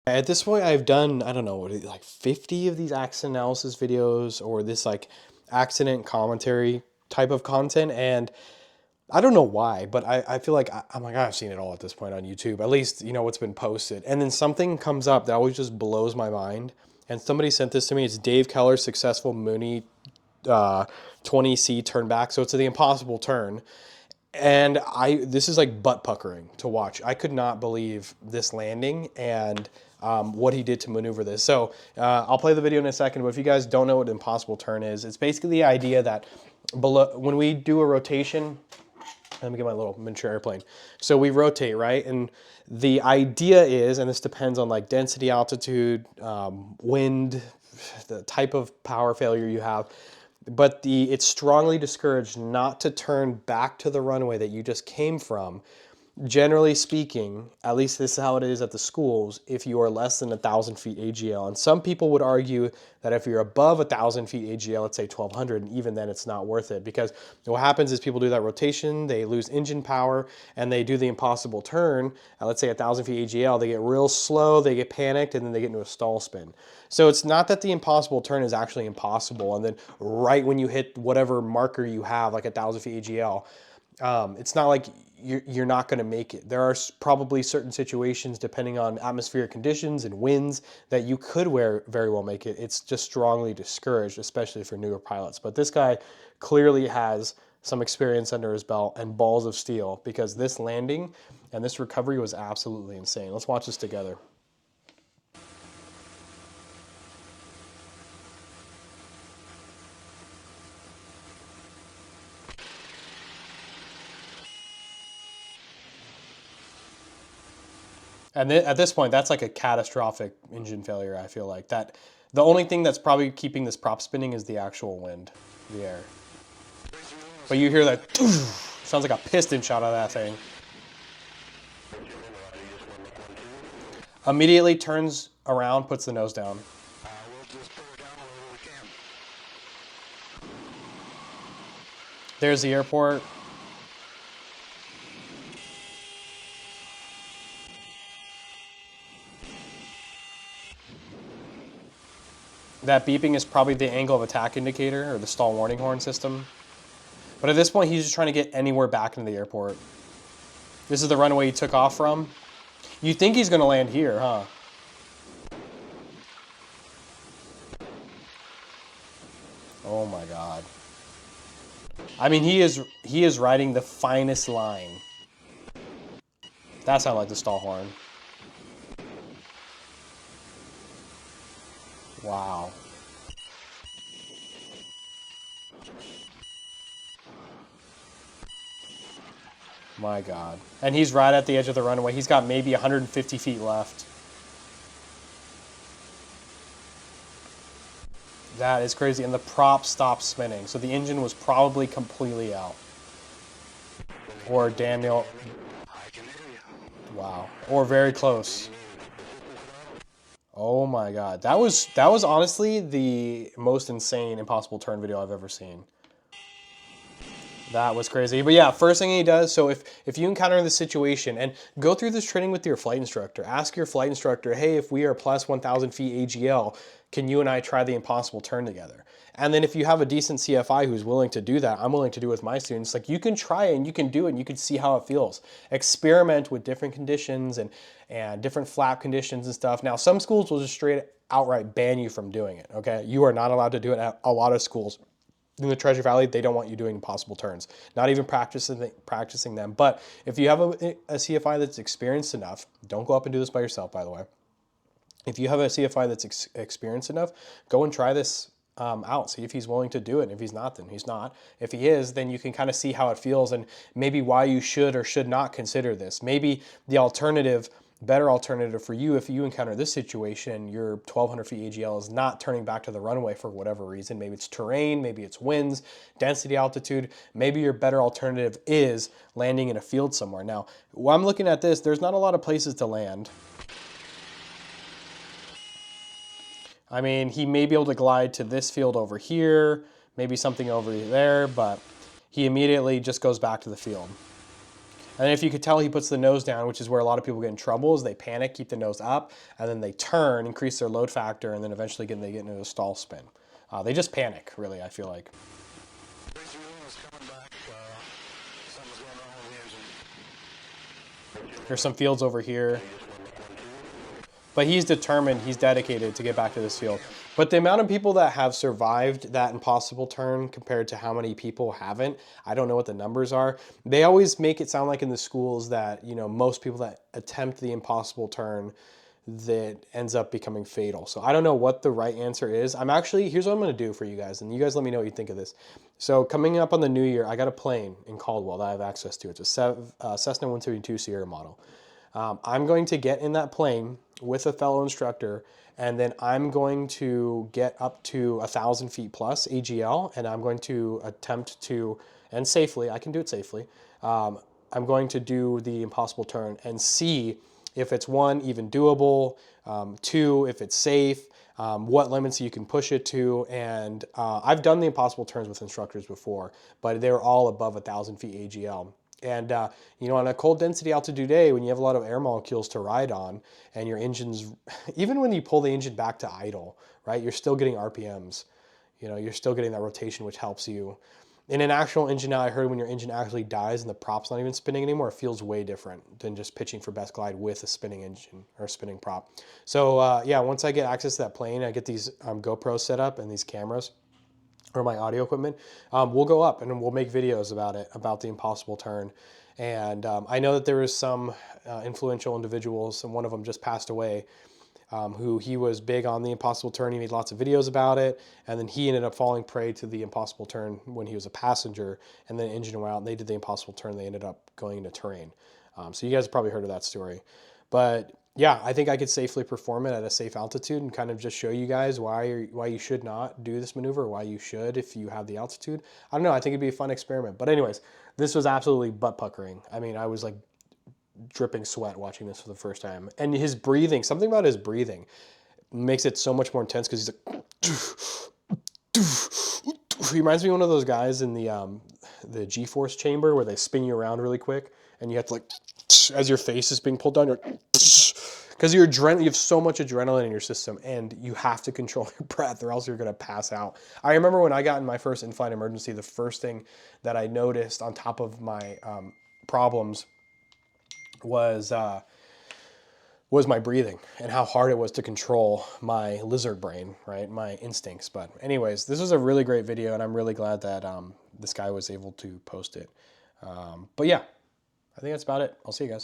At this point, I've done, I don't know, like 50 of these accident analysis videos or this like accident commentary type of content. And I don't know why, but I feel like I'm like, I've seen it all at this point on YouTube, at least, you know, what's been posted. And then something comes up that always just blows my mind. And somebody sent this to me. It's Dave Keller's successful Mooney uh, 20C turn back. So it's the impossible turn. And this is like butt puckering to watch. I could not believe this landing and what he did to maneuver this. So I'll play the video in a second, but if you guys don't know what impossible turn is, it's basically the idea that below, when we do a rotation, let me get my little miniature airplane. So we rotate, right? And the idea is, and this depends on like density, altitude, wind, the type of power failure you have, but it's strongly discouraged not to turn back to the runway that you just came from. Generally speaking, at least this is how it is at the schools, if you are less than 1,000 feet AGL. And some people would argue that if you're above 1,000 feet AGL, let's say 1,200, and even then it's not worth it. Because what happens is people do that rotation, they lose engine power, and they do the impossible turn at, let's say, 1,000 feet AGL. They get real slow, they get panicked, and then they get into a stall spin. So it's not that the impossible turn is actually impossible, and then right when you hit whatever marker you have, like 1,000 feet AGL, it's not like you're not going to make it. There are probably certain situations, depending on atmospheric conditions and winds, that you could very well make it. It's just strongly discouraged, especially for newer pilots. But this guy clearly has some experience under his belt and balls of steel, because this landing and this recovery was absolutely insane. Let's watch this together. And at this point, that's like a catastrophic engine failure, I feel like. That the only thing that's probably keeping this prop spinning is the actual wind, the air. But you hear that, sounds like a piston shot out of that thing. Immediately turns around, puts the nose down. There's the airport. That beeping is probably the angle of attack indicator or the stall warning horn system. But at this point, he's just trying to get anywhere back into the airport. This is the runway he took off from. You think he's going to land here, huh? Oh my God. I mean, he is riding the finest line. That sounded like the stall horn. Wow. My God. And he's right at the edge of the runway. He's got maybe 150 feet left. That is crazy. And the prop stopped spinning. So the engine was probably completely out. Or Daniel. Wow. Or very close. Oh my God. That was honestly the most insane impossible turn video I've ever seen. That was crazy. But yeah, first thing he does, so if you encounter this situation, and go through this training with your flight instructor. Ask your flight instructor, hey, if we are plus 1,000 feet AGL, can you and I try the impossible turn together? And then if you have a decent CFI who's willing to do that, I'm willing to do it with my students. Like, you can try it and you can do it and you can see how it feels. Experiment with different conditions and different flap conditions and stuff. Now, some schools will just straight outright ban you from doing it, okay? You are not allowed to do it at a lot of schools. In the Treasure Valley, they don't want you doing impossible turns, not even practicing them. But if you have a CFI that's experienced enough, don't go up and do this by yourself, by the way. If you have a CFI that's experienced enough, go and try this out. See if he's willing to do it. And if he's not, then he's not. If he is, then you can kind of see how it feels and maybe why you should or should not consider this. Maybe the better alternative for you, if you encounter this situation, your 1,200 feet AGL is not turning back to the runway for whatever reason. Maybe it's terrain, maybe it's winds, density, altitude. Maybe your better alternative is landing in a field somewhere. Now, while I'm looking at this, there's not a lot of places to land. I mean, he may be able to glide to this field over here, maybe something over there, but he immediately just goes back to the field. And if you could tell, he puts the nose down, which is where a lot of people get in trouble, is they panic, keep the nose up, and then they turn, increase their load factor, and then eventually they get into a stall spin. They just panic, really, I feel like. There's some fields over here. But he's determined, he's dedicated to get back to this field. But the amount of people that have survived that impossible turn compared to how many people haven't, I don't know what the numbers are. They always make it sound like in the schools that, you know, most people that attempt the impossible turn, that ends up becoming fatal. So I don't know what the right answer is. Here's what I'm going to do for you guys, and you guys let me know what you think of this. So coming up on the new year, I got a plane in Caldwell that I have access to. It's a Cessna 172 Sierra model. I'm going to get in that plane with a fellow instructor, and then I'm going to get up to 1,000 feet plus AGL, and I'm going to attempt to, and safely, I can do it safely, I'm going to do the impossible turn and see if it's one, even doable, two, if it's safe, what limits you can push it to. And I've done the impossible turns with instructors before, but they're all above 1,000 feet AGL. And you know, on a cold density altitude day, when you have a lot of air molecules to ride on, and your engine's, even when you pull the engine back to idle, right, you're still getting RPMs. You know, you're still getting that rotation, which helps you. In an actual engine now, I heard when your engine actually dies and the prop's not even spinning anymore, it feels way different than just pitching for best glide with a spinning engine or a spinning prop. So yeah, once I get access to that plane, I get these GoPros set up and these cameras, or my audio equipment, we'll go up and we'll make videos about it, about the impossible turn. And I know that there was some influential individuals, and one of them just passed away, who he was big on the impossible turn. He made lots of videos about it, and then he ended up falling prey to the impossible turn when he was a passenger, and then engine went out and they did the impossible turn. They ended up going into terrain. So you guys have probably heard of that story. But yeah, I think I could safely perform it at a safe altitude and kind of just show you guys why you should not do this maneuver, why you should if you have the altitude. I don't know. I think it'd be a fun experiment. But anyways, this was absolutely butt puckering. I mean, I was like dripping sweat watching this for the first time. And his breathing, something about his breathing makes it so much more intense because he's like, he reminds me of one of those guys in the G-force chamber where they spin you around really quick and you have to, like, as your face is being pulled down, you're because you have so much adrenaline in your system and you have to control your breath or else you're going to pass out. I remember when I got in my first in-flight emergency, the first thing that I noticed on top of my problems was my breathing and how hard it was to control my lizard brain, right? My instincts. But anyways, this was a really great video and I'm really glad that this guy was able to post it. But yeah, I think that's about it. I'll see you guys.